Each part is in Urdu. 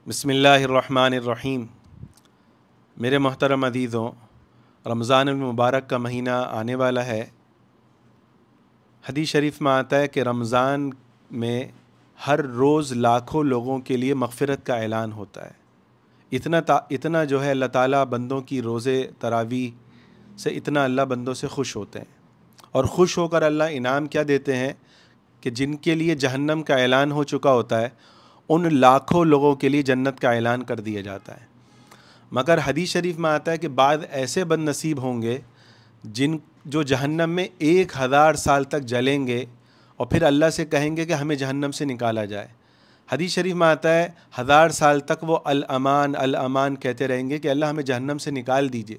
بسم اللہ الرحمن الرحیم۔ میرے محترم عزیزوں، رمضان المبارک کا مہینہ آنے والا ہے۔ حدیث شریف میں آتا ہے کہ رمضان میں ہر روز لاکھوں لوگوں کے لیے مغفرت کا اعلان ہوتا ہے۔ اتنا جو ہے اللہ تعالیٰ بندوں کی روزے تراویح سے اتنا اللہ بندوں سے خوش ہوتے ہیں، اور خوش ہو کر اللہ انعام کیا دیتے ہیں کہ جن کے لیے جہنم کا اعلان ہو چکا ہوتا ہے ان لاکھوں لوگوں کے لیے جنت کا اعلان کر دیا جاتا ہے۔ مگر حدیث شریف میں آتا ہے کہ بعض ایسے بد نصیب ہوں گے جو جہنم میں 1000 سال تک جلیں گے اور پھر اللہ سے کہیں گے کہ ہمیں جہنم سے نکالا جائے۔ حدیث شریف میں آتا ہے 1000 سال تک وہ الامان الامان کہتے رہیں گے کہ اللہ ہمیں جہنم سے نکال دیجئے۔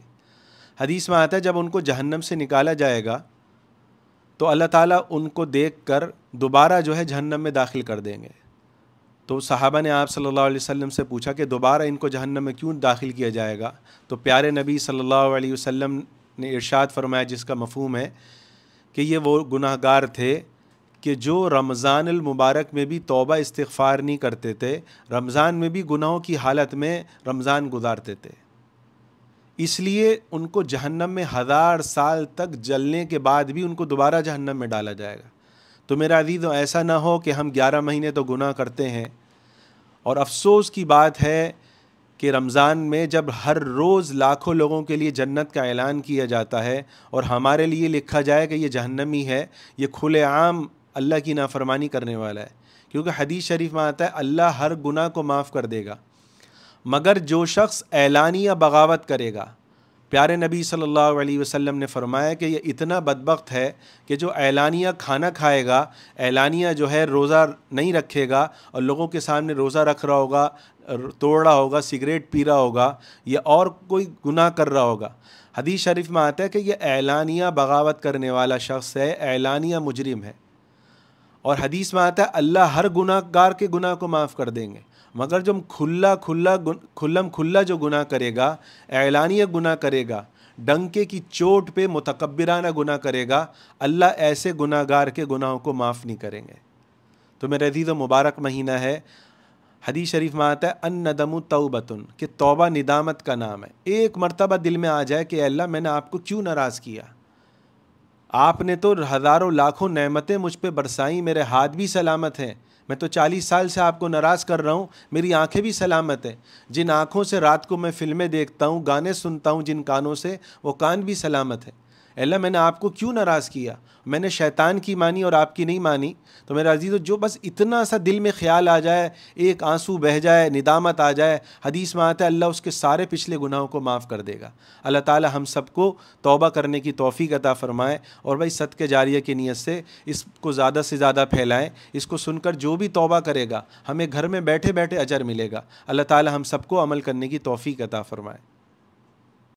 حدیث میں آتا ہے جب ان کو جہنم سے نکالا جائے گا تو اللہ تعالیٰ ان کو دیکھ کر دوبارہ جو ہے جہنم میں داخل کر دیں گے۔ تو صحابہ نے آپ صلی اللہ علیہ وسلم سے پوچھا کہ دوبارہ ان کو جہنم میں کیوں داخل کیا جائے گا؟ تو پیارے نبی صلی اللہ علیہ وسلم نے ارشاد فرمایا، جس کا مفہوم ہے کہ یہ وہ گناہ گار تھے کہ جو رمضان المبارک میں بھی توبہ استغفار نہیں کرتے تھے، رمضان میں بھی گناہوں کی حالت میں رمضان گزارتے تھے، اس لیے ان کو جہنم میں 1000 سال تک جلنے کے بعد بھی ان کو دوبارہ جہنم میں ڈالا جائے گا۔ تو میرا عزیزو، ایسا نہ ہو کہ ہم 11 مہینے تو گناہ کرتے ہیں، اور افسوس کی بات ہے کہ رمضان میں جب ہر روز لاکھوں لوگوں کے لیے جنت کا اعلان کیا جاتا ہے اور ہمارے لیے لکھا جائے کہ یہ جہنمی ہے، یہ کھلے عام اللہ کی نافرمانی کرنے والا ہے، کیونکہ حدیث شریف میں آتا ہے اللہ ہر گناہ کو معاف کر دے گا، مگر جو شخص اعلانیہ بغاوت کرے گا، پیارے نبی صلی اللہ علیہ وسلم نے فرمایا کہ یہ اتنا بدبخت ہے کہ جو اعلانیہ کھانا کھائے گا، اعلانیہ جو ہے روزہ نہیں رکھے گا اور لوگوں کے سامنے روزہ رکھ رہا ہوگا، توڑ رہا ہوگا، سگریٹ پی رہا ہوگا یا اور کوئی گناہ کر رہا ہوگا۔ حدیث شریف میں آتا ہے کہ یہ اعلانیہ بغاوت کرنے والا شخص ہے، اعلانیہ مجرم ہے، اور حدیث میں آتا ہے اللہ ہر گناہ گار کے گناہ کو معاف کر دیں گے، مگر جو کھلا جو گناہ کرے گا، اعلانیہ گناہ کرے گا، ڈنکے کی چوٹ پہ متکبرانہ گناہ کرے گا، اللہ ایسے گناہ گار کے گناہوں کو معاف نہیں کریں گے۔ تو میرے عزیز و مبارک مہینہ ہے، حدیث شریف میں آتا ہے الندم توبۃ، کہ توبہ ندامت کا نام ہے۔ ایک مرتبہ دل میں آ جائے کہ اللہ میں نے آپ کو کیوں ناراض کیا، آپ نے تو ہزاروں لاکھوں نعمتیں مجھ پہ برسائیں، میرے ہاتھ بھی سلامت ہیں، میں تو 40 سال سے آپ کو ناراض کر رہا ہوں، میری آنکھیں بھی سلامت ہیں، جن آنکھوں سے رات کو میں فلمیں دیکھتا ہوں، گانے سنتا ہوں جن کانوں سے، وہ کان بھی سلامت ہیں، اللہ میں نے آپ کو کیوں ناراض کیا، میں نے شیطان کی مانی اور آپ کی نہیں مانی۔ تو میرا عزیزو، جو بس اتنا سا دل میں خیال آ جائے، ایک آنسو بہہ جائے، ندامت آ جائے، حدیث میں آتا ہے اللہ اس کے سارے پچھلے گناہوں کو معاف کر دے گا۔ اللہ تعالی ہم سب کو توبہ کرنے کی توفیق عطا فرمائے، اور بھائی صدقہ جاریہ کی نیت سے اس کو زیادہ سے زیادہ پھیلائیں۔ اس کو سن کر جو بھی توبہ کرے گا ہمیں گھر میں بیٹھے بیٹھے اجر ملے گا۔ اللہ تعالی ہم سب کو عمل کرنے کی توفیق عطا فرمائے۔